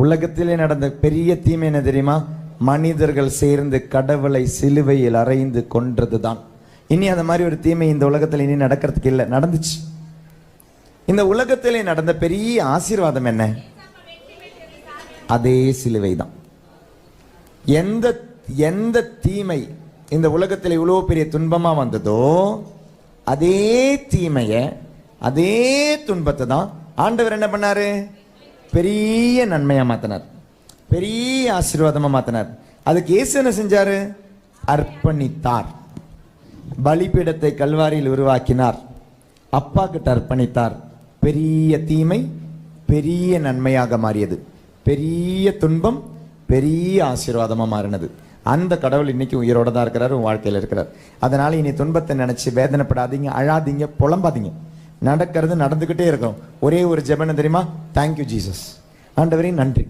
உலகத்திலே நடந்த பெரிய தீமை என்ன தெரியுமா? மனிதர்கள் சேர்ந்து கடவுளை சிலுவையில் அறைந்து கொன்றதுதான். இனி அந்த மாதிரி ஒரு தீமை இந்த உலகத்தில் இனி நடக்கிறதுக்கு இல்லை, நடந்துச்சு. இந்த உலகத்திலே நடந்த பெரிய ஆசீர்வாதம் என்ன? அதே சிலுவை தான். எந்த எந்த தீமை இந்த உலகத்தில் இவ்வளோ பெரிய துன்பமா வந்ததோ, அதே தீமைய அதே துன்பத்தை தான் ஆண்டவர் என்ன பண்ணாரு? பெரிய நன்மையா மாத்தினார், பெரிய ஆசீர்வாதமா மாத்தினார். அதுக்கு இயேசு என்ன செஞ்சாரு? அர்ப்பணித்தார். பலிபீடத்தை கல்வாரியில் உருவாக்கினார், அப்பா கிட்ட அர்ப்பணித்தார். பெரிய தீமை பெரிய நன்மையாக மாறியது, பெரிய துன்பம் பெரிய ஆசீர்வாதமா மாறினது. அந்த கடவுள் இன்னைக்கு உயிரோட தான் இருக்கிறார், உன் வாழ்க்கையில் இருக்கிறார். அதனால இனி துன்பத்தை நினைச்சு வேதனைப்படாதீங்க, அழாதீங்க, புலம்பாதீங்க. நடக்கிறது நடந்துகிட்டே இருக்கும். ஒரே ஒரு ஜெபம் தெரியுமா? Thank you Jesus. ஆண்டவரே நன்றி.